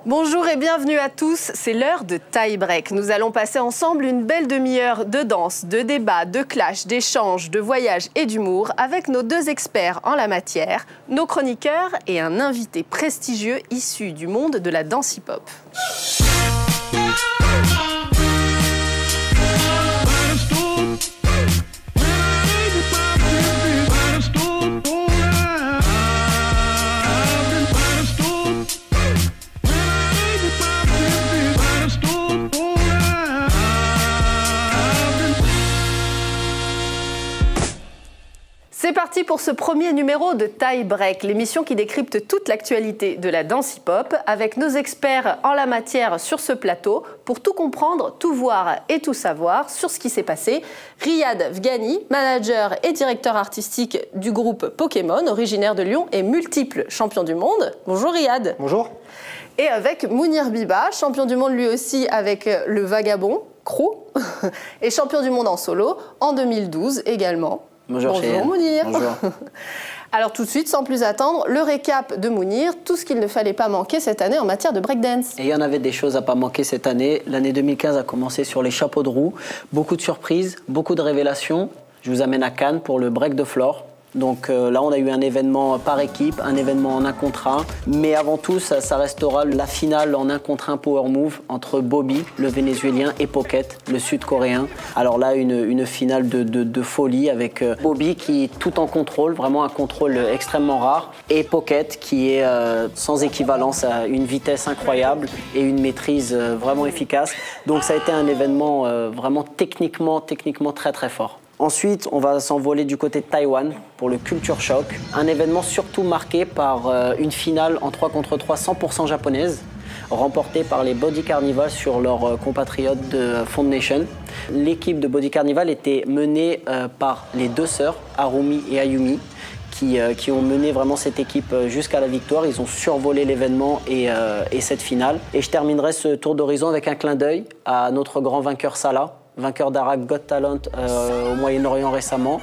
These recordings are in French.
Bonjour et bienvenue à tous, c'est l'heure de Tie Break. Nous allons passer ensemble une belle demi-heure de danse, de débat, de clash, d'échanges, de voyages et d'humour avec nos deux experts en la matière, nos chroniqueurs et un invité prestigieux issu du monde de la danse hip-hop. C'est parti pour ce premier numéro de Tie Break, l'émission qui décrypte toute l'actualité de la danse hip-hop avec nos experts en la matière sur ce plateau pour tout comprendre, tout voir et tout savoir sur ce qui s'est passé. Riyad Vghani, manager et directeur artistique du groupe Pokémon, originaire de Lyon et multiple champion du monde. Bonjour Riyad. Bonjour. Et avec Mounir Biba, champion du monde lui aussi avec le Vagabond, Crew, et champion du monde en solo en 2012 également. Bonjour Mounir. Bonjour. Alors tout de suite, sans plus attendre, le récap de Mounir, tout ce qu'il ne fallait pas manquer cette année en matière de breakdance. Et il y en avait des choses à pas manquer cette année. L'année 2015 a commencé sur les chapeaux de roue. Beaucoup de surprises, beaucoup de révélations. Je vous amène à Cannes pour le break de floor. Donc là, on a eu un événement par équipe, un événement en 1 contre 1. Mais avant tout, ça restera la finale en 1 contre 1 power move entre Bobby, le Vénézuélien, et Pocket, le Sud-Coréen. Alors là, une finale de folie avec Bobby qui est tout en contrôle, vraiment un contrôle extrêmement rare. Et Pocket qui est sans équivalence, à une vitesse incroyable et une maîtrise vraiment efficace. Donc ça a été un événement vraiment techniquement très très fort. Ensuite, on va s'envoler du côté de Taïwan pour le Culture Shock. Un événement surtout marqué par une finale en 3 contre 3 100% japonaise, remportée par les Body Carnival sur leurs compatriotes de Fond Nation. L'équipe de Body Carnival était menée par les deux sœurs, Harumi et Ayumi, qui ont mené vraiment cette équipe jusqu'à la victoire. Ils ont survolé l'événement et cette finale. Et je terminerai ce tour d'horizon avec un clin d'œil à notre grand vainqueur Salah, vainqueur d'Arab Got Talent au Moyen-Orient récemment.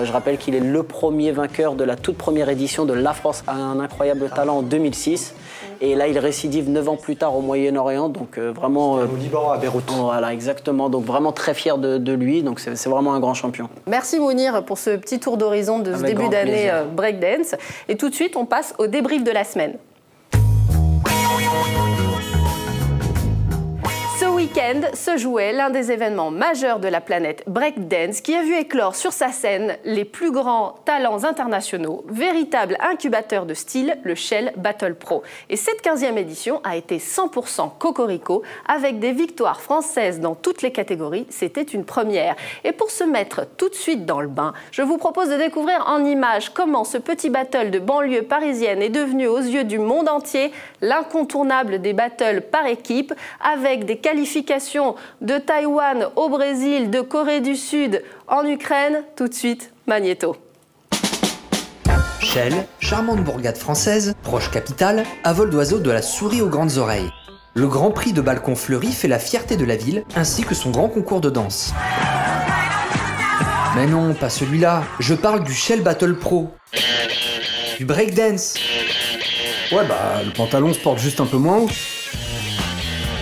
Je rappelle qu'il est le premier vainqueur de la toute première édition de La France a un incroyable talent en 2006. Et là, il récidive 9 ans plus tard au Moyen-Orient. Donc vraiment... au Liban, à Beyrouth. Voilà, exactement. Donc vraiment très fier de lui. Donc c'est vraiment un grand champion. Merci Mounir pour ce petit tour d'horizon de ce début d'année breakdance. Et tout de suite, on passe au débrief de la semaine. Week-end se jouait l'un des événements majeurs de la planète breakdance qui a vu éclore sur sa scène les plus grands talents internationaux, véritable incubateur de style, le Shell Battle Pro. Et cette 15e édition a été 100% cocorico avec des victoires françaises dans toutes les catégories. C'était une première. Et pour se mettre tout de suite dans le bain, je vous propose de découvrir en images comment ce petit battle de banlieue parisienne est devenu aux yeux du monde entier l'incontournable des battles par équipe avec des qualifications de Taïwan au Brésil, de Corée du Sud en Ukraine. Tout de suite, Magnéto. Shell, charmante bourgade française, proche capitale, à vol d'oiseau de la souris aux grandes oreilles. Le Grand Prix de Balcon Fleuri fait la fierté de la ville, ainsi que son grand concours de danse. Mais non, pas celui-là, je parle du Shell Battle Pro. Du breakdance. Ouais bah, le pantalon se porte juste un peu moins haut.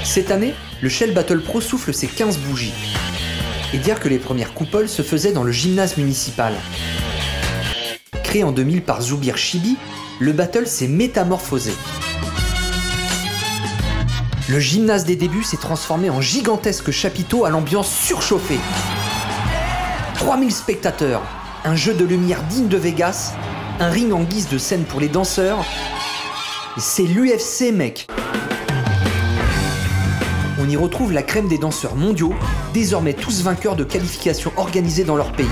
Cette année, le Shell Battle Pro souffle ses 15 bougies. Et dire que les premières coupoles se faisaient dans le gymnase municipal. Créé en 2000 par Zoubir Chibi, le battle s'est métamorphosé. Le gymnase des débuts s'est transformé en gigantesque chapiteau à l'ambiance surchauffée. 3000 spectateurs, un jeu de lumière digne de Vegas, un ring en guise de scène pour les danseurs. C'est l'UFC, mec! On y retrouve la crème des danseurs mondiaux, désormais tous vainqueurs de qualifications organisées dans leur pays.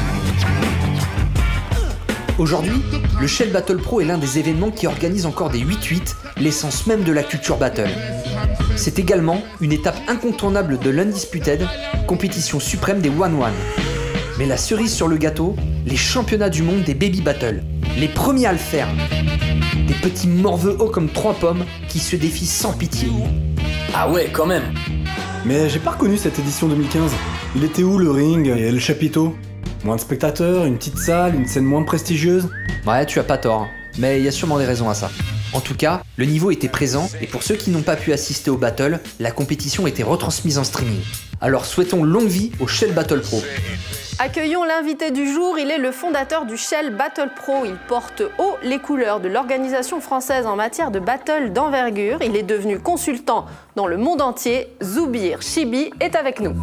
Aujourd'hui, le Shell Battle Pro est l'un des événements qui organise encore des 8-8, l'essence même de la culture battle. C'est également une étape incontournable de l'Undisputed, compétition suprême des 1-1. Mais la cerise sur le gâteau, les championnats du monde des baby battles. Les premiers à le faire. Des petits morveux hauts comme 3 pommes qui se défient sans pitié. Ah ouais, quand même. Mais j'ai pas reconnu cette édition 2015. Il était où le ring et le chapiteau? Moins de spectateurs, une petite salle, une scène moins prestigieuse? Ouais, tu as pas tort. Mais il y a sûrement des raisons à ça. En tout cas, le niveau était présent et pour ceux qui n'ont pas pu assister au battle, la compétition était retransmise en streaming. Alors souhaitons longue vie au Shell Battle Pro. Accueillons l'invité du jour, il est le fondateur du Shell Battle Pro. Il porte haut les couleurs de l'organisation française en matière de battle d'envergure. Il est devenu consultant dans le monde entier. Zoubir Chibi est avec nous.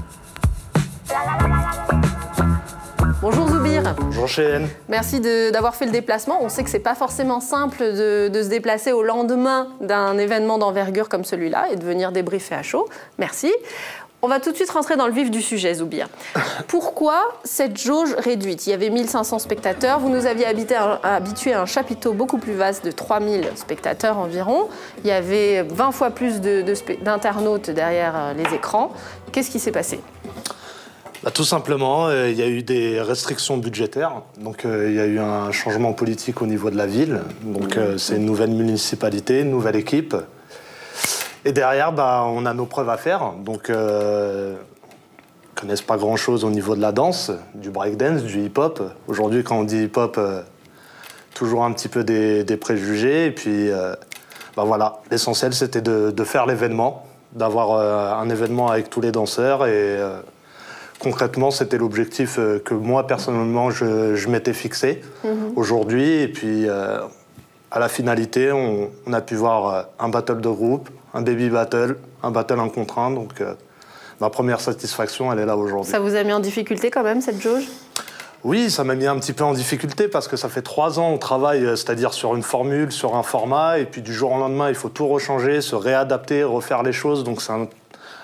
Bonjour Zoubir. Bonjour Cheyenne. Merci d'avoir fait le déplacement. On sait que c'est pas forcément simple de se déplacer au lendemain d'un événement d'envergure comme celui-là et de venir débriefer à chaud. Merci. On va tout de suite rentrer dans le vif du sujet, Zoubir. Pourquoi cette jauge réduite? Il y avait 1500 spectateurs. Vous nous aviez habitué à un chapiteau beaucoup plus vaste de 3000 spectateurs environ. Il y avait 20 fois plus d'internautes derrière les écrans. Qu'est-ce qui s'est passé? Tout simplement, il y a eu des restrictions budgétaires. Donc, il y a eu un changement politique au niveau de la ville. Donc, c'est une nouvelle municipalité, une nouvelle équipe. Et derrière, on a nos preuves à faire. Donc, ils ne connaissent pas grand-chose au niveau de la danse, du breakdance, du hip-hop. Aujourd'hui, quand on dit hip-hop, toujours un petit peu des préjugés. Et puis, voilà, l'essentiel, c'était de faire l'événement, d'avoir un événement avec tous les danseurs. Et concrètement, c'était l'objectif que moi, personnellement, je m'étais fixé aujourd'hui. Et puis, à la finalité, on a pu voir un battle de groupe, un baby battle, un battle 1 contre 1. Donc, ma première satisfaction, elle est là aujourd'hui. Ça vous a mis en difficulté quand même, cette jauge? Oui, ça m'a mis un petit peu en difficulté parce que ça fait 3 ans on travaille, c'est-à-dire sur une formule, sur un format, et puis du jour au lendemain, il faut tout rechanger, se réadapter, refaire les choses. Donc, c'est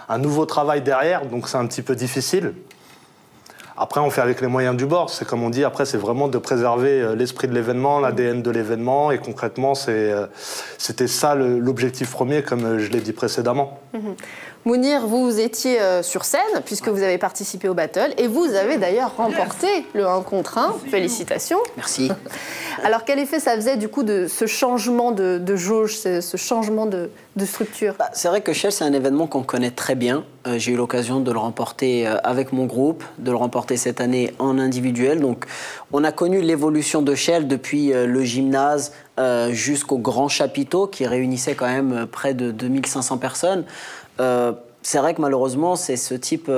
un nouveau travail derrière, donc c'est un petit peu difficile. Après, on fait avec les moyens du bord. C'est comme on dit, après, c'est vraiment de préserver l'esprit de l'événement, l'ADN de l'événement. Et concrètement, c'était ça l'objectif premier, comme je l'ai dit précédemment. Mounir, vous étiez sur scène, puisque vous avez participé au battle. Et vous avez d'ailleurs remporté le 1 contre 1. Félicitations. Merci. Alors, quel effet ça faisait, du coup, de ce changement de jauge, ce changement de structure? C'est vrai que Shell, c'est un événement qu'on connaît très bien. J'ai eu l'occasion de le remporter avec mon groupe, de le remporter cette année en individuel. Donc, on a connu l'évolution de Shell depuis le gymnase jusqu'au grand chapiteau qui réunissait quand même près de 2500 personnes. C'est vrai que malheureusement, c'est ce type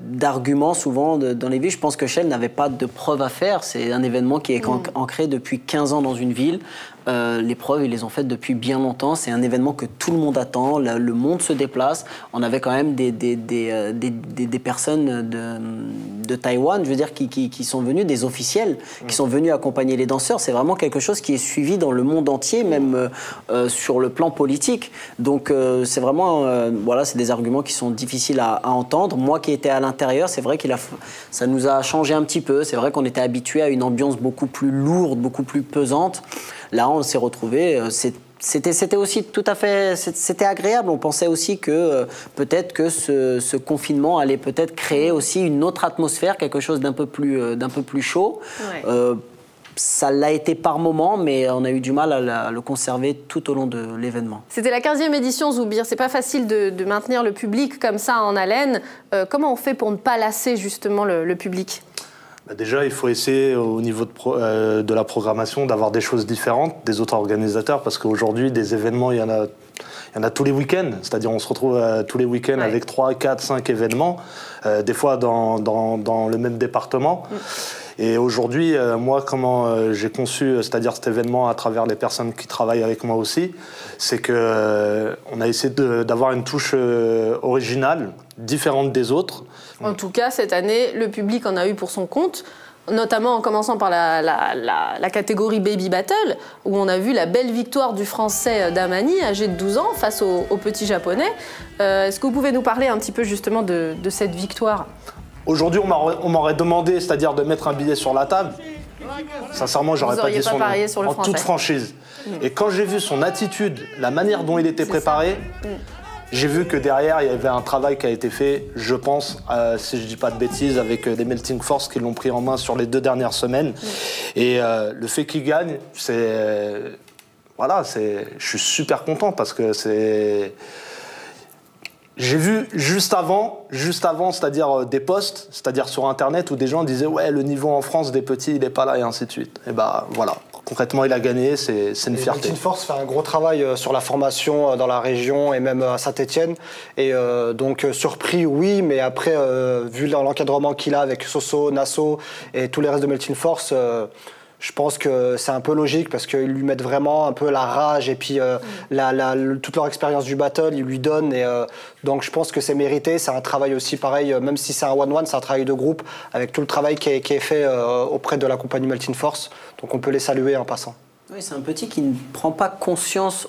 d'argument souvent dans les villes. Je pense que Shell n'avait pas de preuves à faire. C'est un événement qui est ancré depuis 15 ans dans une ville. Les preuves, ils les ont faites depuis bien longtemps. C'est un événement que tout le monde attend. Le monde se déplace. On avait quand même des personnes de Taïwan, je veux dire, qui sont venues, des officiels, qui sont venus accompagner les danseurs. C'est vraiment quelque chose qui est suivi dans le monde entier, même sur le plan politique. Donc, c'est vraiment, voilà, c'est des arguments qui sont difficiles à entendre. Moi qui étais à l'intérieur, c'est vrai ça nous a changé un petit peu. C'est vrai qu'on était habitué à une ambiance beaucoup plus lourde, beaucoup plus pesante. Là, on s'est retrouvés. C'était aussi tout à fait, c'était agréable. On pensait aussi que peut-être que ce confinement allait peut-être créer aussi une autre atmosphère, quelque chose d'un peu plus chaud. Ouais. Ça l'a été par moment, mais on a eu du mal à le conserver tout au long de l'événement. C'était la 15e édition, Zoubir. C'est pas facile de maintenir le public comme ça en haleine. Comment on fait pour ne pas lasser justement le public ? Déjà, il faut essayer au niveau de la programmation d'avoir des choses différentes des autres organisateurs, parce qu'aujourd'hui, des événements, il y en a tous les week-ends. C'est-à-dire on se retrouve tous les week-ends avec 3, 4, 5 événements, des fois dans le même département. Et aujourd'hui, moi, comment j'ai conçu, c'est-à-dire cet événement à travers les personnes qui travaillent avec moi aussi, c'est qu'on a essayé d'avoir une touche originale, différente des autres. En tout cas, cette année, le public en a eu pour son compte, notamment en commençant par la catégorie Baby Battle, où on a vu la belle victoire du Français Damani, âgé de 12 ans, face au petit Japonais. Est-ce que vous pouvez nous parler un petit peu justement de cette victoire ? Aujourd'hui, on m'aurait demandé, c'est-à-dire de mettre un billet sur la table. Sincèrement, j'aurais pas dit son nom, en toute franchise. Et quand j'ai vu son attitude, la manière dont il était préparé, j'ai vu que derrière, il y avait un travail qui a été fait, je pense, si je dis pas de bêtises, avec les Melting Force qui l'ont pris en main sur les 2 dernières semaines. Et le fait qu'il gagne, voilà, je suis super content parce que c'est... J'ai vu juste avant, c'est-à-dire des posts, c'est-à-dire sur Internet, où des gens disaient « Ouais, le niveau en France des petits, il n'est pas là, et ainsi de suite. » Et bah voilà. Concrètement, il a gagné, c'est une fierté. Melting Force fait un gros travail sur la formation dans la région et même à Saint-Etienne. Et donc, surpris, oui, mais après, vu l'encadrement qu'il a avec Soso, Nasso et tous les restes de Melting Force, je pense que c'est un peu logique parce qu'ils lui mettent vraiment un peu la rage et puis toute leur expérience du battle, ils lui donnent. Et donc, je pense que c'est mérité. C'est un travail aussi pareil, même si c'est un one-one, c'est un travail de groupe avec tout le travail qui est fait auprès de la compagnie Melting Force. Donc, on peut les saluer en passant. Oui, c'est un petit qui ne prend pas conscience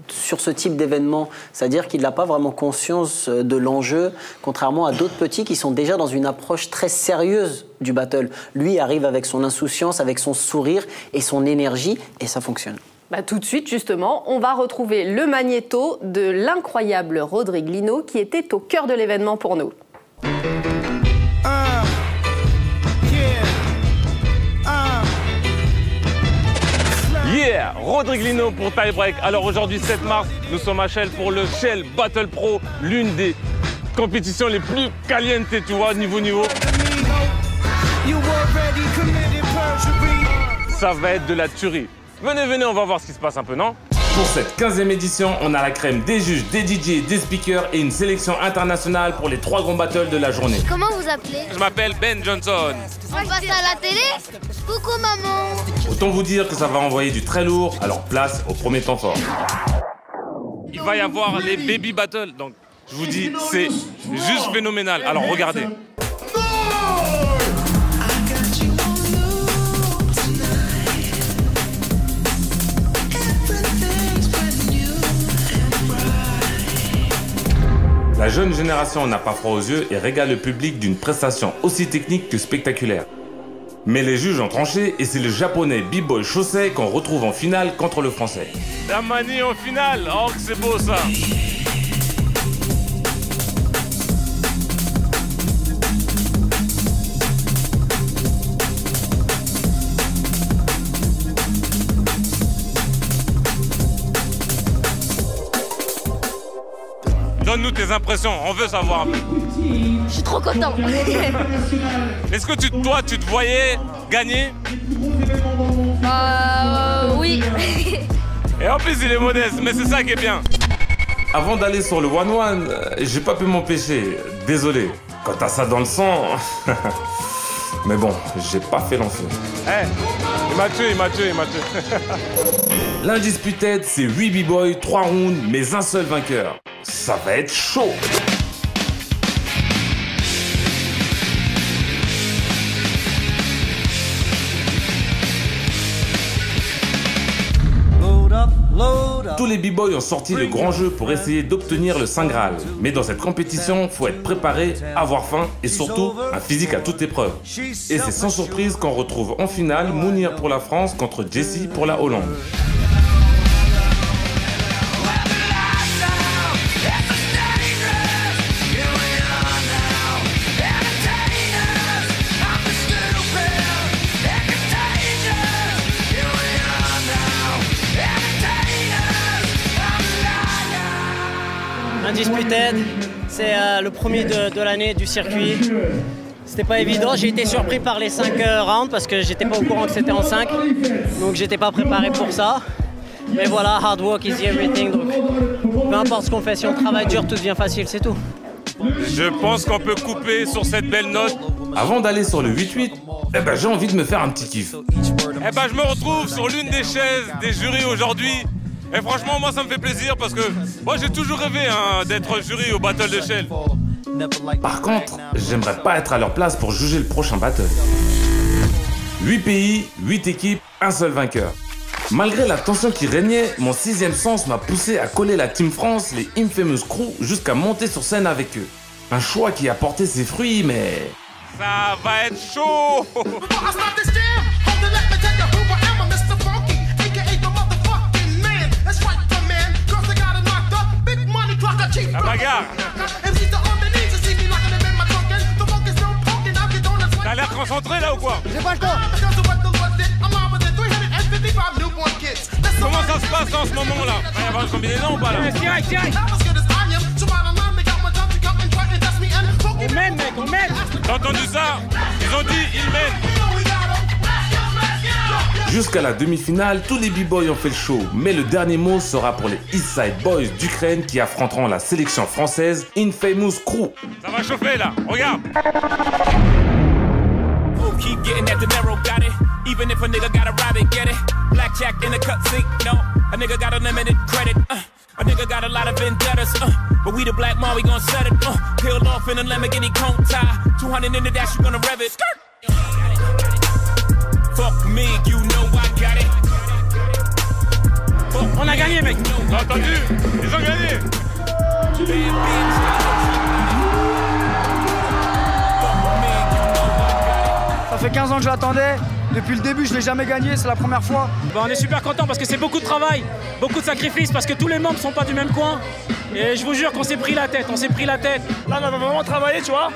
sur ce type d'événement. C'est-à-dire qu'il n'a pas vraiment conscience de l'enjeu, contrairement à d'autres petits qui sont déjà dans une approche très sérieuse du battle. Lui arrive avec son insouciance, avec son sourire et son énergie, et ça fonctionne. Bah, tout de suite, justement, on va retrouver le magnéto de l'incroyable Rodrigue Lino qui était au cœur de l'événement pour nous. Yeah, Rodrigue Lino pour Tie Break. Alors aujourd'hui, 7 mars, nous sommes à Shell pour le Shell Battle Pro, l'une des compétitions les plus calientes, tu vois, niveau. Ça va être de la tuerie. Venez, on va voir ce qui se passe un peu, non? Pour cette 15e édition, on a la crème des juges, des DJ, des speakers et une sélection internationale pour les 3 grands battles de la journée. Comment vous appelez? Je m'appelle Ben Johnson. On passe à la télé? Coucou maman. Autant vous dire que ça va envoyer du très lourd, alors place au premier temps fort. Il va y avoir les baby battles, donc je vous dis, c'est juste phénoménal. Alors regardez. La jeune génération n'a pas froid aux yeux et régale le public d'une prestation aussi technique que spectaculaire. Mais les juges ont tranché et c'est le japonais B-Boy Shosei qu'on retrouve en finale contre le français. Damani en finale, oh que c'est beau ça! Donne-nous tes impressions, on veut savoir un peu. Je suis trop content. Est-ce que toi, tu te voyais gagner? Oui. Et en plus, il est modeste, mais c'est ça qui est bien. Avant d'aller sur le one-one, j'ai pas pu m'empêcher. Désolé. Quand t'as ça dans le sang... Mais bon, j'ai pas fait l'enfeu. Eh, il m'a tué. L'Undisputed, c'est 8 b-boys, 3 rounds, mais un seul vainqueur. Ça va être chaud. Tous les b-boys ont sorti le grand jeu pour essayer d'obtenir le Saint Graal. Mais dans cette compétition, faut être préparé, avoir faim et surtout un physique à toute épreuve. Et c'est sans surprise qu'on retrouve en finale Mounir pour la France contre Jesse pour la Hollande. Undisputed, c'est le premier de l'année du circuit. C'était pas évident, j'ai été surpris par les 5 rounds parce que j'étais pas au courant que c'était en 5. Donc j'étais pas préparé pour ça. Mais voilà, hard work is everything. Donc peu importe ce qu'on fait, si on travaille dur, tout devient facile, c'est tout. Je pense qu'on peut couper sur cette belle note. Avant d'aller sur le 8-8, j'ai envie de me faire un petit kiff. Je me retrouve sur l'une des chaises des jurys aujourd'hui. Et franchement, moi, ça me fait plaisir parce que moi, j'ai toujours rêvé d'être jury au Battle de Shell. Par contre, j'aimerais pas être à leur place pour juger le prochain battle. 8 pays, 8 équipes, un seul vainqueur. Malgré la tension qui régnait, mon 6e sens m'a poussé à coller la Team France, les Infamous Crew, jusqu'à monter sur scène avec eux. Un choix qui a porté ses fruits, mais... Ça va être chaud! La bagarre! T'as l'air concentré là ou quoi? J'ai pas le temps! Comment ça se passe en ce moment là? Il va y avoir une combinaison ou pas là? Tire! On mène mec, on mène! T'as entendu ça? Ils ont dit ils mènent! Jusqu'à la demi-finale, tous les b-boys ont fait le show, mais le dernier mot sera pour les Eastside Boys d'Ukraine qui affronteront la sélection française Infamous Crew. Ça va chauffer là, regarde. Keep getting at the narrow, got it. Even if a nigga got a rabbit, get it. Blackjack in the cutscene, no. A nigga got unlimited credit, A nigga got a lot of vendettas, But we the black mom, we gon' set it, Peeled off in a Lamborghini cone tie. 200 in the dash, you gonna rev it. Fuck me, you know I got it. On a gagné, mec. T'as entendu? Ils ont gagné. Ça fait 15 ans que je l'attendais. Depuis le début, je l'ai jamais gagné, c'est la première fois. On est super content parce que c'est beaucoup de travail, beaucoup de sacrifices parce que tous les membres sont pas du même coin. Et je vous jure qu'on s'est pris la tête, Là, on a vraiment travaillé, tu vois.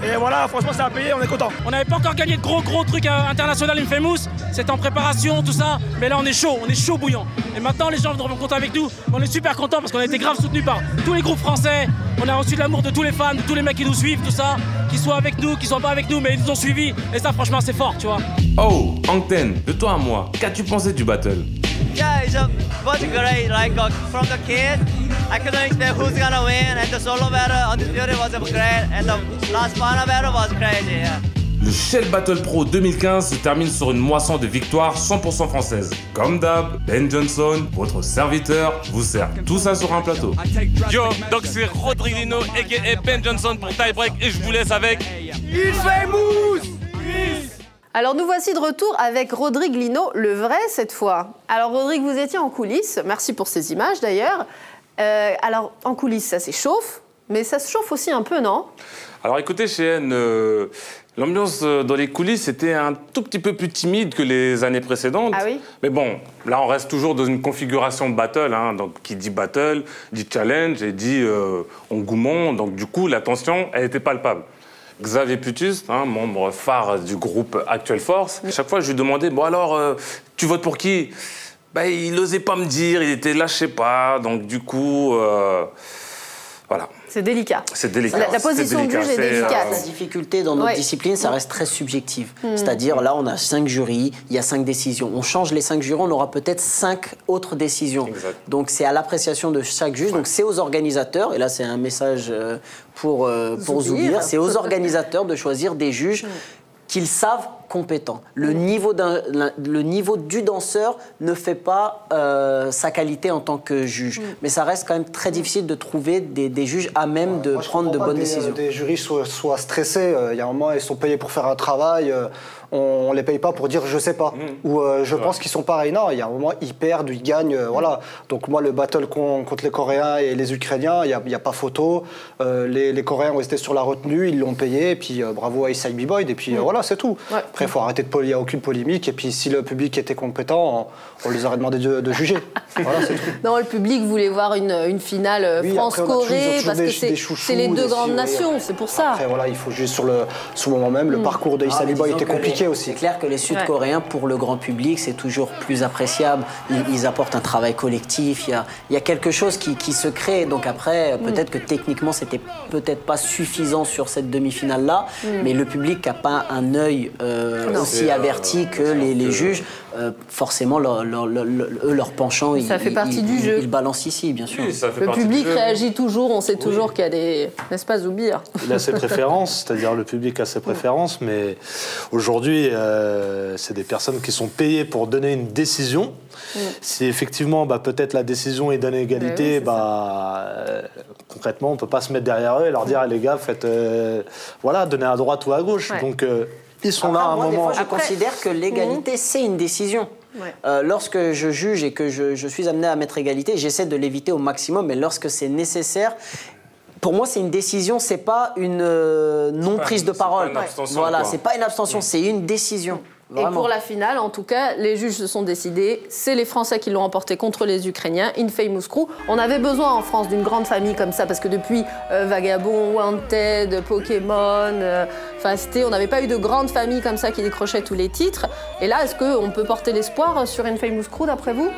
Et voilà, franchement, ça a payé, on est content. On n'avait pas encore gagné de gros trucs internationaux Infamous. C'était en préparation, tout ça. Mais là, on est chaud bouillant. Et maintenant, les gens vont compter avec nous. On est super contents parce qu'on a été grave soutenus par tous les groupes français. On a reçu de l'amour de tous les fans, de tous les mecs qui nous suivent, tout ça. Qu'ils soient avec nous, qu'ils soient pas avec nous, mais ils nous ont suivis. Et ça, franchement, c'est fort, tu vois. Oh, Angten, de toi à moi, qu'as-tu pensé du battle? Yeah, it was great. Like from the kid, I couldn't expect who's gonna win, and the solo battle on this beauty was great, and the last final battle was crazy. Yeah. Le Shell Battle Pro 2015 se termine sur une moisson de victoires 100% françaises. Comme d'hab, Ben Johnson, votre serviteur, vous sert tout ça sur un plateau. Yo, donc c'est Rodrigue Lino aka Ben Johnson pour Tie Break et je vous laisse avec Infamous. Alors nous voici de retour avec Rodrigue Lino, le vrai cette fois. Alors Rodrigue, vous étiez en coulisses, merci pour ces images d'ailleurs. Alors en coulisses, ça s'échauffe, mais ça se chauffe aussi un peu, non? Alors écoutez Cheyenne, l'ambiance dans les coulisses était un tout petit peu plus timide que les années précédentes. Ah oui? Mais bon, là on reste toujours dans une configuration battle, donc qui dit battle, dit challenge et dit engouement, donc du coup la tension, elle était palpable. Xavier Putus, membre phare du groupe Actuelle Force, chaque fois je lui demandais, bon alors, tu votes pour qui? Il n'osait pas me dire, il était là, je sais pas, donc du coup, voilà. C'est délicat. C'est délicat. La position du juge est délicate. La difficulté dans notre discipline, ça reste très subjectif. C'est-à-dire, là, on a 5 jurys, il y a 5 décisions. On change les 5 jurys, on aura peut-être 5 autres décisions. Exact. Donc, c'est à l'appréciation de chaque juge. Donc, c'est aux organisateurs, et là, c'est un message pour Zoubir, c'est aux organisateurs de choisir des juges qu'ils savent compétents. Le niveau du danseur ne fait pas sa qualité en tant que juge. Mais ça reste quand même très difficile de trouver des juges à même de prendre de bonnes décisions. Des jurys soient stressés. Il y a un moment, ils sont payés pour faire un travail. On ne les paye pas pour dire je sais pas. Ou je pense qu'ils sont pareils. Non, il y a un moment, ils perdent, ils gagnent. Voilà. Donc moi, le battle contre les Coréens et les Ukrainiens, il n'y a pas photo. Les Coréens ont été sur la retenue, ils l'ont payé. Et puis bravo à Eastside B-Boy. Et puis voilà, c'est tout. Ouais. Après, il faut arrêter il n'y a aucune polémique. Et puis si le public était compétent, on les aurait demandé de juger. Voilà, c'est tout. Non, le public voulait voir une finale France-Corée parce que c'est les deux grandes nations. C'est pour ça. Après, voilà, il faut juger sur le moment même. Le parcours de Eastside B-Boy était compliqué aussi. C'est clair que les Sud-Coréens, pour le grand public, c'est toujours plus appréciable. Ils apportent un travail collectif. Il y a quelque chose qui se crée. Donc après, peut-être que techniquement, c'était peut-être pas suffisant sur cette demi-finale-là. Mais le public n'a pas un œil aussi averti que les juges. Forcément, leur penchant, ça fait partie du jeu. Ils balancent ici, bien sûr. Oui, le public réagit toujours. On sait toujours qu'il y a des... N'est-ce pas, Zoubir? Il a ses préférences, c'est-à-dire le public a ses préférences, mais aujourd'hui, c'est des personnes qui sont payées pour donner une décision. Si effectivement, peut-être la décision est donnée égalité, concrètement, on ne peut pas se mettre derrière eux et leur dire les gars, faites, voilà, donnez à droite ou à gauche. Donc, ils sont là à un moment. Des fois, je considère que l'égalité, c'est une décision. Lorsque je juge et que je suis amené à mettre égalité, j'essaie de l'éviter au maximum, mais lorsque c'est nécessaire, pour moi, c'est une décision, c'est pas une non-prise de parole. Voilà, c'est pas une abstention, c'est une décision. Vraiment. Et pour la finale, en tout cas, les juges se sont décidés. C'est les Français qui l'ont emporté contre les Ukrainiens, Infamous Crew. On avait besoin en France d'une grande famille comme ça, parce que depuis Vagabond, Wanted, Pokémon, on n'avait pas eu de grande famille comme ça qui décrochait tous les titres. Et là, est-ce qu'on peut porter l'espoir sur Infamous Crew, d'après vous?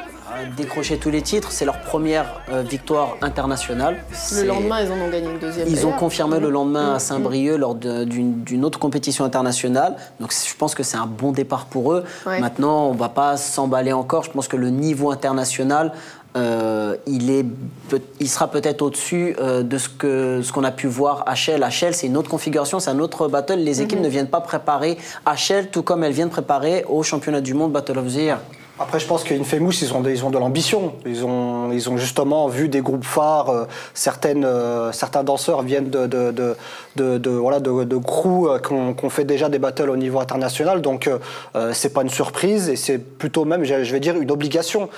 décroché tous les titres. C'est leur première victoire internationale. Le lendemain, ils en ont gagné une deuxième. Ils ont confirmé le lendemain à Saint-Brieuc lors d'une autre compétition internationale. Donc je pense que c'est un bon départ pour eux. Ouais. Maintenant, on ne va pas s'emballer encore. Je pense que le niveau international, il sera peut-être au-dessus de ce qu'on a pu voir à Shell. À Shell, c'est une autre configuration, c'est un autre battle. Les équipes ne viennent pas préparer à Shell, tout comme elles viennent préparer au championnat du monde Battle of the Year. Après, je pense qu'Infamous, ils ont de l'ambition. Ils ont justement vu des groupes phares. Certains danseurs viennent de crews qu'on fait déjà des battles au niveau international. Donc, c'est pas une surprise et c'est plutôt même, je vais dire, une obligation.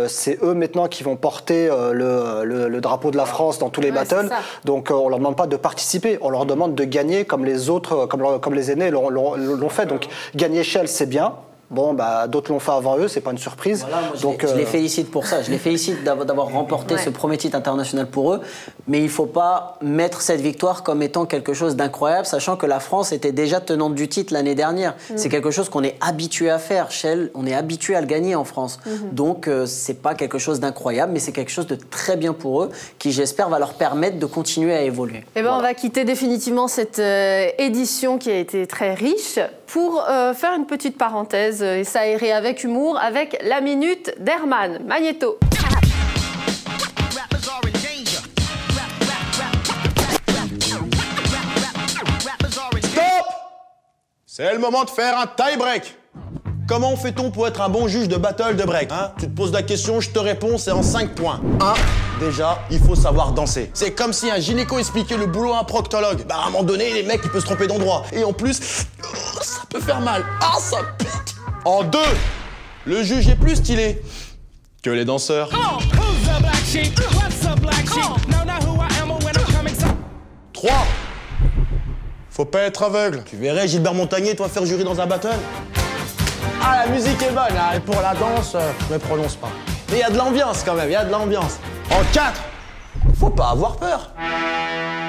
C'est eux maintenant qui vont porter le drapeau de la France dans tous les battles. Donc, on leur demande pas de participer. On leur demande de gagner comme les autres, comme les aînés l'ont fait. Donc, gagner Shell, c'est bien. Bon, bah, d'autres l'ont fait avant eux, c'est pas une surprise. Voilà, moi, je les félicite pour ça. Je les félicite d'avoir remporté ce premier titre international pour eux. Mais il ne faut pas mettre cette victoire comme étant quelque chose d'incroyable, sachant que la France était déjà tenante du titre l'année dernière. C'est quelque chose qu'on est habitué à faire. Shell, on est habitué à le gagner en France. Donc, c'est pas quelque chose d'incroyable, mais c'est quelque chose de très bien pour eux, qui, j'espère, va leur permettre de continuer à évoluer. Eh ben, on va quitter définitivement cette édition qui a été très riche pour faire une petite parenthèse et s'aérer avec humour avec la minute d'Herman Magneto. Stop! C'est le moment de faire un tie-break. Comment fait-on pour être un bon juge de battle de break, hein? Tu te poses la question, je te réponds, c'est en 5 points. 1. Déjà, il faut savoir danser. C'est comme si un gynéco expliquait le boulot à un proctologue. Bah, à un moment donné, les mecs, ils peuvent se tromper d'endroit. Et en plus, ça peut faire mal. Ah, ça pique. En 2, le juge est plus stylé que les danseurs. 3, faut pas être aveugle. Tu verrais Gilbert Montagnier, toi, faire jury dans un battle. Ah, la musique est bonne, hein, et pour la danse, je me prononce pas. Mais il y a de l'ambiance quand même, il y a de l'ambiance. En 4, faut pas avoir peur.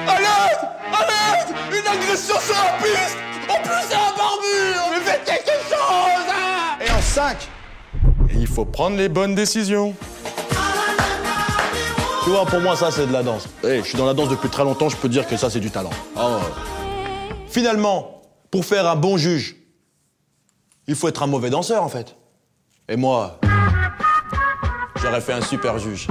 Alerte! Alerte! Une agression sur la piste! En plus, c'est un barbu! Mais faites quelque chose! Hein! Et en 5, il faut prendre les bonnes décisions. Tu vois, pour moi, ça, c'est de la danse. Hey, je suis dans la danse depuis très longtemps, je peux dire que ça, c'est du talent. Oh. Finalement, pour faire un bon juge, il faut être un mauvais danseur, en fait. Et moi, j'aurais fait un super juge.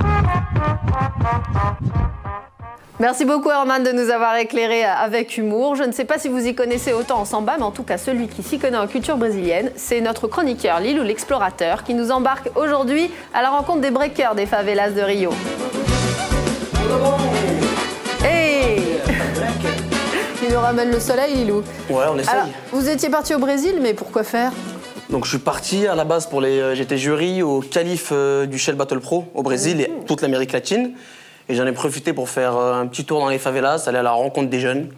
Merci beaucoup Herman de nous avoir éclairé avec humour. Je ne sais pas si vous y connaissez autant en samba, mais en tout cas celui qui s'y connaît en culture brésilienne, c'est notre chroniqueur Lilou l'explorateur qui nous embarque aujourd'hui à la rencontre des breakers des favelas de Rio. Hey! Il nous ramène le soleil, Lilou. Ouais, on essaye. Alors, vous étiez parti au Brésil, mais pourquoi faire? Donc je suis parti à la base pour j'étais jury au qualif du Shell Battle Pro au Brésil et toute l'Amérique latine. Et j'en ai profité pour faire un petit tour dans les favelas, aller à la rencontre des jeunes,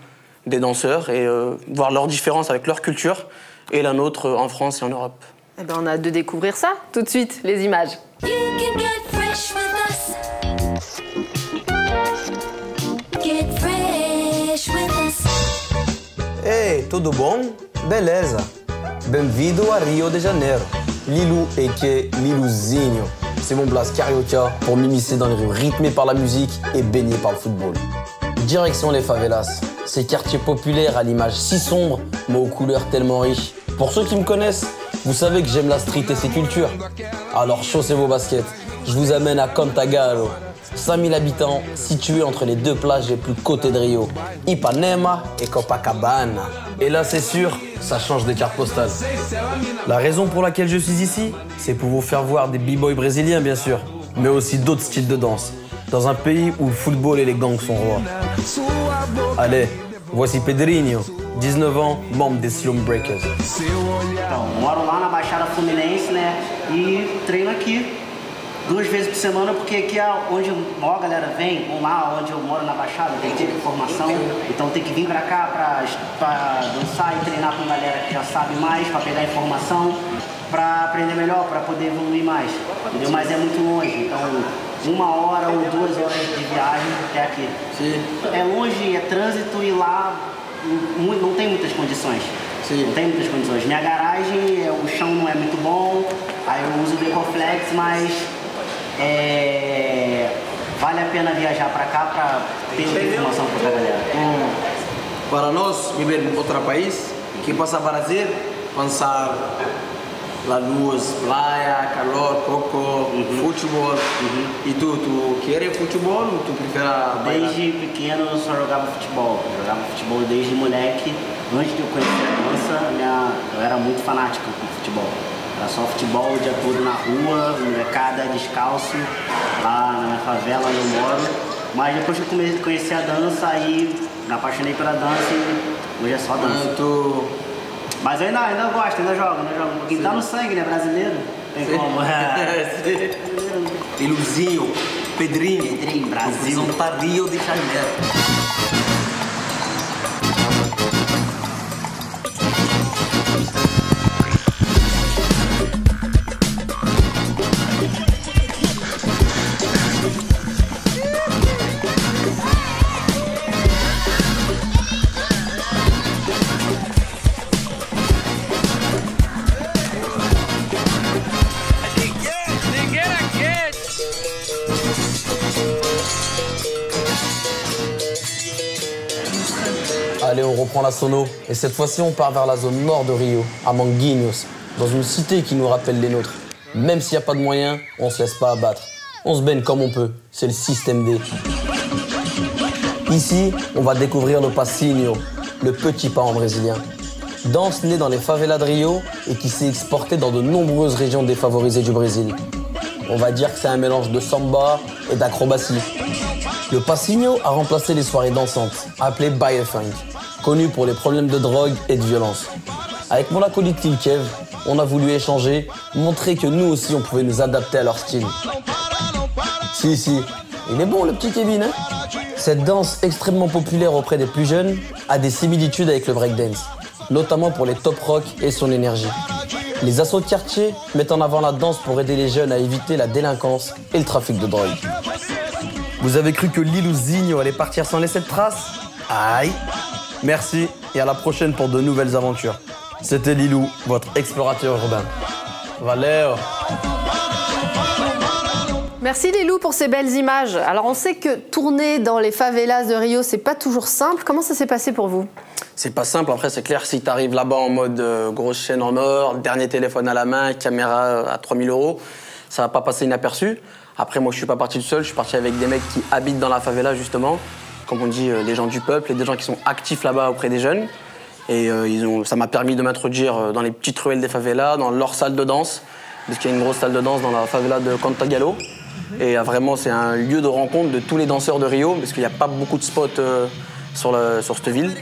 des danseurs et voir leurs différences avec leur culture et la nôtre en France et en Europe. Eh ben, on a hâte de découvrir ça. Tout de suite, les images. Ei, tudo bom? Beleza. Bem-vindo a Rio de Janeiro. Lilou et Lilouzinho. C'est mon blast carioca pour m'immiscer dans les rues rythmées par la musique et baignées par le football. Direction les favelas, ces quartiers populaires à l'image si sombre, mais aux couleurs tellement riches. Pour ceux qui me connaissent, vous savez que j'aime la street et ses cultures. Alors chaussez vos baskets, je vous amène à Cantagalo. 5000 habitants, situé entre les deux plages les plus cotées de Rio, Ipanema et Copacabana. Et là, c'est sûr, ça change des cartes postales. La raison pour laquelle je suis ici, c'est pour vous faire voir des b-boys brésiliens, bien sûr, mais aussi d'autres styles de danse, dans un pays où le football et les gangs sont rois. Allez, voici Pedrinho, 19 ans, membre des Slum Breakers. Moro lá na Baixada Fluminense, né? E treino aqui 2 vezes por semana, porque aqui é onde a maior galera vem, ou lá onde eu moro na Baixada, tem que ter formação, então tem que vir pra cá pra dançar e treinar com galera que já sabe mais, pra pegar informação, pra aprender melhor, pra poder evoluir mais, entendeu? Mas é muito longe, então 1 hora ou 2 horas de viagem até aqui. Sim. É longe, é trânsito e lá não tem muitas condições. Sim. Não tem muitas condições. Minha garagem, o chão não é muito bom, aí eu uso o Decoflex, mas Vale a pena viajar para cá para ter informação para a galera? Para nós, viver em outro país, que passa Brasil, pensar la luz, praia, calor, coco, futebol. E tu queres futebol ou tu prefere bailar? Desde pequeno eu só jogava futebol. Eu jogava futebol desde moleque. Antes de eu conhecer a dança, eu era muito fanático com futebol. Era só futebol o dia todo na rua, molecada descalço, lá na minha favela onde eu moro. Mas depois que eu conheci a dança, aí me apaixonei pela dança e hoje é só dança. Mas eu ainda gosto, ainda jogo. Porque tá no sangue, né? Brasileiro. Tem como. Iluzinho, Pedrinho, Brasil. Vamos para Rio de Janeiro. Allez, on reprend la sono. Et cette fois-ci, on part vers la zone nord de Rio, à Manguinhos, dans une cité qui nous rappelle les nôtres. Même s'il n'y a pas de moyens, on se laisse pas abattre. On se baigne comme on peut. C'est le système D. Ici, on va découvrir le passinho, le petit pas en brésilien. Danse née dans les favelas de Rio et qui s'est exportée dans de nombreuses régions défavorisées du Brésil. On va dire que c'est un mélange de samba et d'acrobatie. Le passinho a remplacé les soirées dansantes, appelées baile funk, connues pour les problèmes de drogue et de violence. Avec mon acolyte Lil Kev, on a voulu échanger, montrer que nous aussi on pouvait nous adapter à leur style. Si, il est bon le petit Kevin, hein? Cette danse extrêmement populaire auprès des plus jeunes a des similitudes avec le breakdance, notamment pour les top rock et son énergie. Les assauts de quartier mettent en avant la danse pour aider les jeunes à éviter la délinquance et le trafic de drogue. Vous avez cru que Liluzinho allait partir sans laisser de traces? Aïe! Merci et à la prochaine pour de nouvelles aventures. C'était Lilou, votre explorateur urbain. Valeu! Merci Lilou pour ces belles images. Alors on sait que tourner dans les favelas de Rio, c'est pas toujours simple. Comment ça s'est passé pour vous? C'est pas simple, après c'est clair, si t'arrives là-bas en mode grosse chaîne en or, dernier téléphone à la main, caméra à 3000 €, ça va pas passer inaperçu. Après moi je suis pas parti tout seul, je suis parti avec des mecs qui habitent dans la favela justement, comme on dit, les gens du peuple et des gens qui sont actifs là-bas auprès des jeunes. Et ça m'a permis de m'introduire dans les petites ruelles des favelas, dans leur salle de danse, parce qu'il y a une grosse salle de danse dans la favela de Cantagalo. Et vraiment, c'est un lieu de rencontre de tous les danseurs de Rio, parce qu'il n'y a pas beaucoup de spots sur cette ville.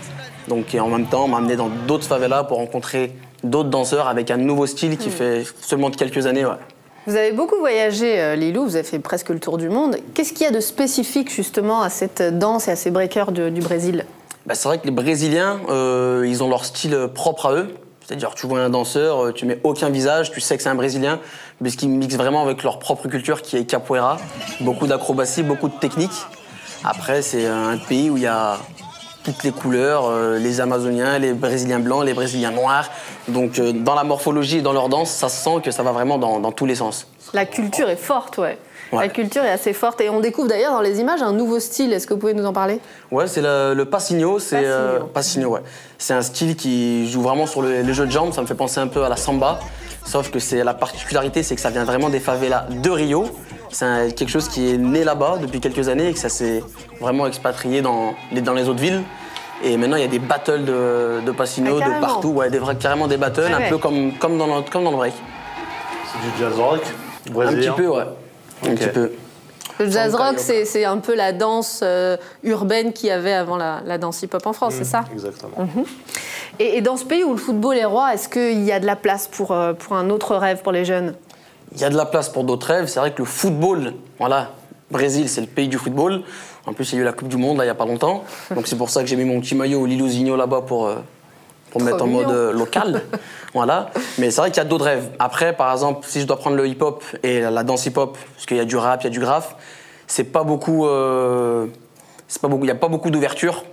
Donc, et en même temps, on m'a amené dans d'autres favelas pour rencontrer d'autres danseurs avec un nouveau style qui fait seulement de quelques années. Ouais. Vous avez beaucoup voyagé, Lilou, vous avez fait presque le tour du monde. Qu'est-ce qu'il y a de spécifique justement à cette danse et à ces breakers du Brésil? C'est vrai que les Brésiliens, ils ont leur style propre à eux. C'est-à-dire, tu vois un danseur, tu mets aucun visage, tu sais que c'est un Brésilien, parce qu'ils mixent vraiment avec leur propre culture qui est capoeira. Beaucoup d'acrobatie, beaucoup de technique. Après, c'est un pays où il y a toutes les couleurs, les Amazoniens, les Brésiliens blancs, les Brésiliens noirs. Donc, dans la morphologie et dans leur danse, ça se sent que ça va vraiment dans tous les sens. La culture est forte, ouais. Ouais. La culture est assez forte. Et on découvre d'ailleurs dans les images un nouveau style. Est-ce que vous pouvez nous en parler? Ouais, c'est le passinho. Passinho, ouais. C'est un style qui joue vraiment sur les jeux de jambes. Ça me fait penser un peu à la samba. Sauf que la particularité, c'est que ça vient vraiment des favelas de Rio. C'est quelque chose qui est né là-bas depuis quelques années et que ça s'est vraiment expatrié dans les autres villes. Et maintenant, il y a des battles de passinho de partout. Ouais, carrément des battles, un peu comme dans le break. C'est du jazz rock brésilien? Un petit peu, ouais. Un petit peu. Le jazz rock, c'est un peu la danse urbaine qu'il y avait avant la danse hip-hop en France, c'est ça? Exactement. Et dans ce pays où le football est roi, est-ce qu'il y a de la place pour un autre rêve pour les jeunes? Il y a de la place pour d'autres rêves. C'est vrai que le football, voilà, Brésil, c'est le pays du football. En plus, il y a eu la Coupe du Monde, là, il n'y a pas longtemps. Donc c'est pour ça que j'ai mis mon petit maillot Liluzinho là-bas pour me mettre en mode local. Voilà. Mais c'est vrai qu'il y a d'autres rêves. Après, par exemple, si je dois prendre le hip-hop et la danse hip-hop, parce qu'il y a du rap, il y a du graphe, il n'y a pas beaucoup d'ouverture.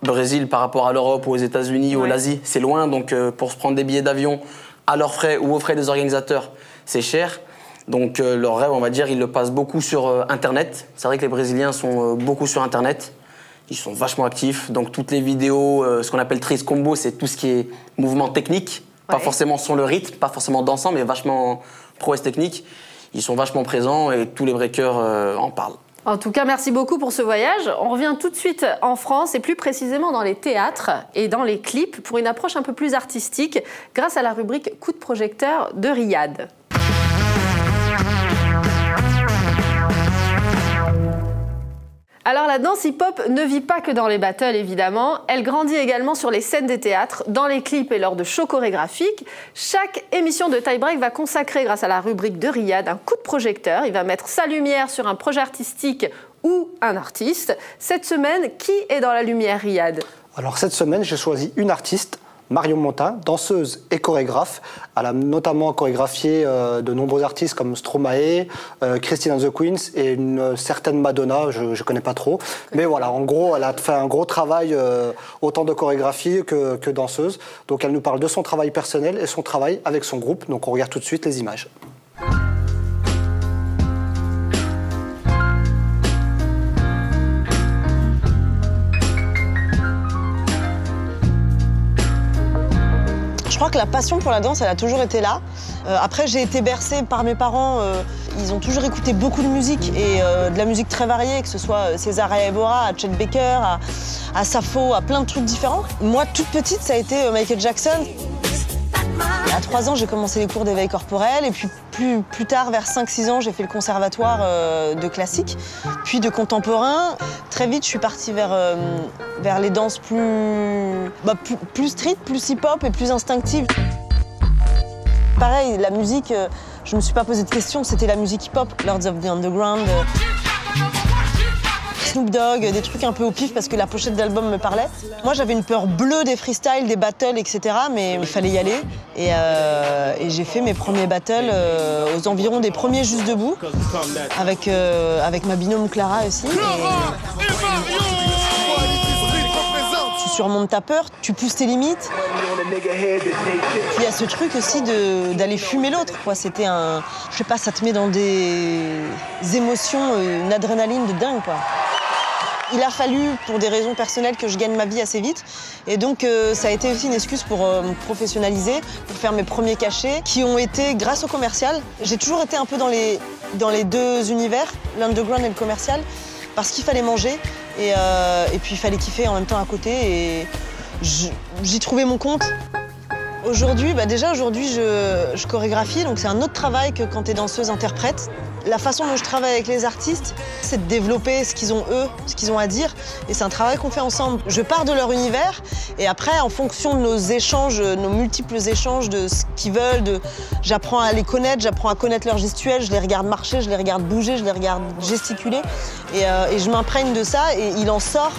Brésil par rapport à l'Europe ou aux États-Unis ou à l'Asie, c'est loin. Donc pour se prendre des billets d'avion à leurs frais ou aux frais des organisateurs, c'est cher. Donc leur rêve, on va dire, ils le passent beaucoup sur Internet. C'est vrai que les Brésiliens sont beaucoup sur Internet. Ils sont vachement actifs. Donc toutes les vidéos, ce qu'on appelle Três Combos, c'est tout ce qui est mouvement technique. Pas forcément sur le rythme, pas forcément dansant, mais vachement prouesse technique. Ils sont vachement présents et tous les breakers en parlent. En tout cas, merci beaucoup pour ce voyage. On revient tout de suite en France et plus précisément dans les théâtres et dans les clips pour une approche un peu plus artistique grâce à la rubrique Coup de projecteur de Riyad. Alors la danse hip-hop ne vit pas que dans les battles évidemment, elle grandit également sur les scènes des théâtres, dans les clips et lors de shows chorégraphiques. Chaque émission de Tie Break va consacrer grâce à la rubrique de Riyad un coup de projecteur. Il va mettre sa lumière sur un projet artistique ou un artiste. Cette semaine, qui est dans la lumière, Riyad? Alors cette semaine, j'ai choisi une artiste, Marion Motin, danseuse et chorégraphe. Elle a notamment chorégraphié de nombreux artistes comme Stromae, Christine and the Queens et une certaine Madonna, je ne connais pas trop. Mais voilà, en gros, elle a fait un gros travail, autant de chorégraphie que danseuse. Donc elle nous parle de son travail personnel et son travail avec son groupe. Donc on regarde tout de suite les images. Je crois que la passion pour la danse, elle a toujours été là. Après, j'ai été bercée par mes parents. Ils ont toujours écouté beaucoup de musique et de la musique très variée, que ce soit César Évora, à Chet Baker, à Sappho, à plein de trucs différents. Moi, toute petite, ça a été Michael Jackson. À 3 ans, j'ai commencé les cours d'éveil corporel et puis plus tard, vers 5-6 ans, j'ai fait le conservatoire de classique, puis de contemporain. Très vite, je suis partie vers les danses plus street, plus hip-hop et plus instinctives. Pareil, la musique, je me suis pas posé de questions, c'était la musique hip-hop, Lords of the Underground, Snoop Dogg, des trucs un peu au pif parce que la pochette d'album me parlait. Moi, j'avais une peur bleue des freestyles, des battles, etc. Mais il fallait y aller. Et j'ai fait mes premiers battles aux environs des premiers Juste Debout, avec ma binôme Clara aussi. Tu surmontes ta peur, tu pousses tes limites. Il y a ce truc aussi d'aller fumer l'autre. C'était je sais pas, ça te met dans des émotions, une adrénaline de dingue, quoi. Il a fallu, pour des raisons personnelles, que je gagne ma vie assez vite. Et donc, ça a été aussi une excuse pour me professionnaliser, pour faire mes premiers cachets, qui ont été grâce au commercial. J'ai toujours été un peu dans les deux univers, l'underground et le commercial, parce qu'il fallait manger. Et puis, il fallait kiffer en même temps à côté. Et j'y trouvais mon compte. Aujourd'hui, aujourd'hui, je chorégraphie, donc c'est un autre travail que quand tu es danseuse-interprète. La façon dont je travaille avec les artistes, c'est de développer ce qu'ils ont eux, ce qu'ils ont à dire. Et c'est un travail qu'on fait ensemble. Je pars de leur univers et après, en fonction de nos échanges, nos multiples échanges de ce qu'ils veulent, j'apprends à les connaître, j'apprends à connaître leurs gestuels, je les regarde marcher, je les regarde bouger, je les regarde gesticuler. Et je m'imprègne de ça et il en sort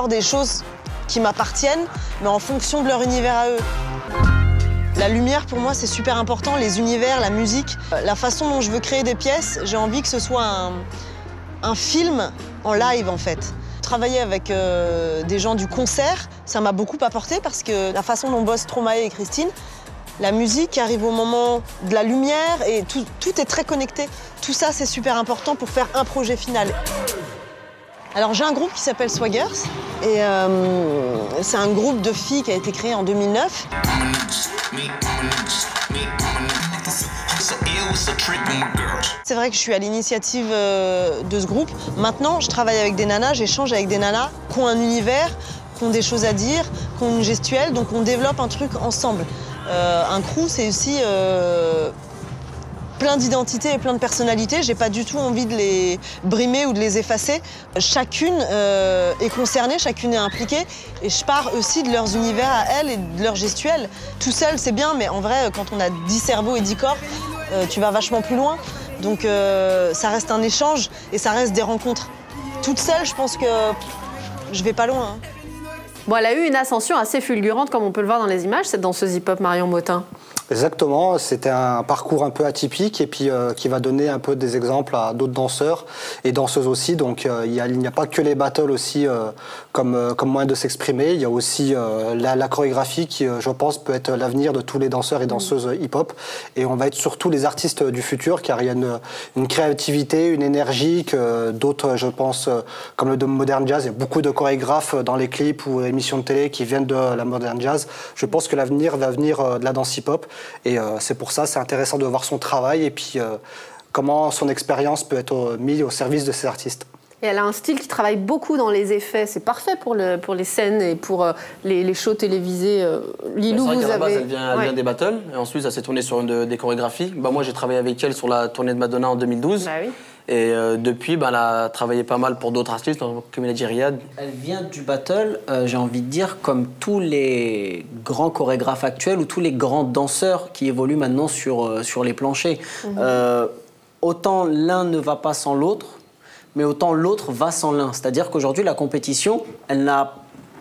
des choses qui m'appartiennent, mais en fonction de leur univers à eux. La lumière, pour moi, c'est super important, les univers, la musique. La façon dont je veux créer des pièces, j'ai envie que ce soit un film en live, en fait. Travailler avec des gens du concert, ça m'a beaucoup apporté parce que la façon dont bossent Stromae et Christine, la musique arrive au moment de la lumière et tout est très connecté. Tout ça, c'est super important pour faire un projet final. Alors j'ai un groupe qui s'appelle Swaggers et c'est un groupe de filles qui a été créé en 2009. C'est vrai que je suis à l'initiative de ce groupe. Maintenant, je travaille avec des nanas, j'échange avec des nanas qui ont un univers, qui ont des choses à dire, qui ont une gestuelle, donc on développe un truc ensemble. Un crew, c'est aussi plein d'identités et plein de personnalités. J'ai pas du tout envie de les brimer ou de les effacer. Chacune est concernée, chacune est impliquée. Et je pars aussi de leurs univers à elles et de leurs gestuels. Tout seul, c'est bien, mais en vrai, quand on a 10 cerveaux et 10 corps, tu vas vachement plus loin. Donc ça reste un échange et ça reste des rencontres. Toute seule, je pense que je vais pas loin. Bon, elle a eu une ascension assez fulgurante, comme on peut le voir dans les images, cette danseuse hip-hop Marion Motin. Exactement, c'était un parcours un peu atypique et puis qui va donner un peu des exemples à d'autres danseurs et danseuses aussi. Donc il n'y a pas que les battles aussi comme moyen de s'exprimer, il y a aussi la chorégraphie qui, je pense, peut être l'avenir de tous les danseurs et danseuses hip-hop. Et on va être surtout les artistes du futur car il y a une créativité, une énergie que d'autres, je pense, comme le modern jazz, il y a beaucoup de chorégraphes dans les clips ou émissions de télé qui viennent de la modern jazz. Je pense que l'avenir va venir de la danse hip-hop. Et c'est pour ça, c'est intéressant de voir son travail et puis comment son expérience peut être mise au service de ces artistes. Et elle a un style qui travaille beaucoup dans les effets. C'est parfait pour les scènes et pour les shows télévisés. Lilou, vous avez... base, elle vient des battles. Et ensuite, elle s'est tournée sur des chorégraphies. Moi, j'ai travaillé avec elle sur la tournée de Madonna en 2012. Oui. Et depuis, elle a travaillé pas mal pour d'autres artistes, comme il a dit Riyad. Elle vient du battle, j'ai envie de dire, comme tous les grands chorégraphes actuels ou tous les grands danseurs qui évoluent maintenant sur les planchers. Autant l'un ne va pas sans l'autre, mais autant l'autre va sans l'un. C'est-à-dire qu'aujourd'hui, la compétition, elle n'a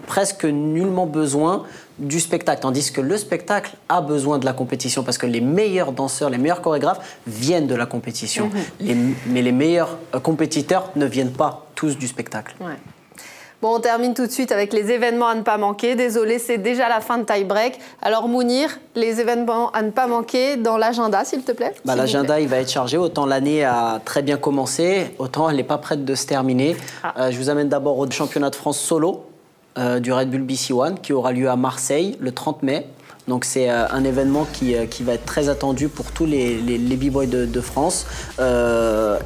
presque nullement besoin du spectacle, tandis que le spectacle a besoin de la compétition parce que les meilleurs danseurs, les meilleurs chorégraphes viennent de la compétition. Mais les meilleurs compétiteurs ne viennent pas tous du spectacle. Ouais. Bon, on termine tout de suite avec les événements à ne pas manquer. Désolé, c'est déjà la fin de Tie Break. Alors Mounir, les événements à ne pas manquer dans l'agenda, s'il te plaît. L'agenda, il va être chargé. Autant l'année a très bien commencé, autant elle n'est pas prête de se terminer. Je vous amène d'abord au championnat de France solo du Red Bull BC One qui aura lieu à Marseille le 30 mai. Donc c'est un événement qui va être très attendu pour tous les b-boys de France.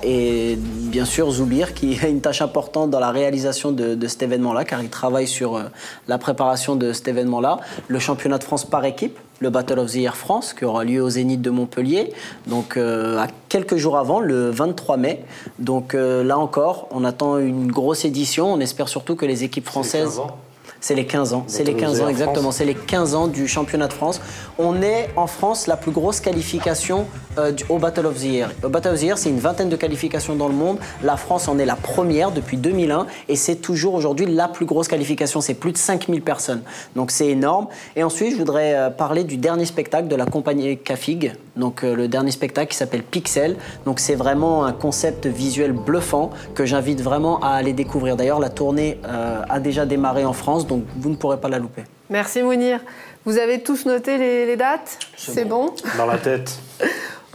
Et bien sûr Zoubir qui a une tâche importante dans la réalisation de cet événement-là car il travaille sur la préparation de cet événement-là. Le championnat de France par équipe, le Battle of the Year France qui aura lieu au Zénith de Montpellier, donc à quelques jours avant, le 23 mai. Donc là encore, on attend une grosse édition. On espère surtout que les équipes françaises... C'est les 15 ans, c'est les 15 ans exactement, c'est les 15 ans du championnat de France. On est en France la plus grosse qualification au Battle of the Year. Au Battle of the Year, c'est une vingtaine de qualifications dans le monde. La France en est la première depuis 2001 et c'est toujours aujourd'hui la plus grosse qualification, c'est plus de 5000 personnes. Donc c'est énorme. Et ensuite, je voudrais parler du dernier spectacle de la compagnie Cafig, donc le dernier spectacle qui s'appelle Pixel. Donc c'est vraiment un concept visuel bluffant que j'invite vraiment à aller découvrir. D'ailleurs, la tournée a déjà démarré en France, donc vous ne pourrez pas la louper. Merci Mounir. Vous avez tous noté les dates? C'est bon? Dans la tête.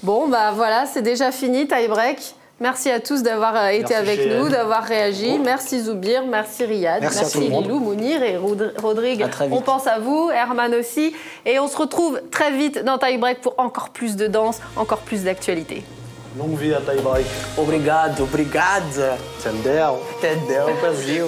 Bon, bah voilà, c'est déjà fini, Tie Break. Merci à tous d'avoir été avec nous, d'avoir réagi. Merci Zoubir, merci Riyad, merci Lilou, Mounir et Rodrigue. On pense à vous, Herman aussi. Et on se retrouve très vite dans Tie Break pour encore plus de danse, encore plus d'actualité. Longue vie à Tie Break. Obrigado, obrigado. Tendel. Tendel, Brasil.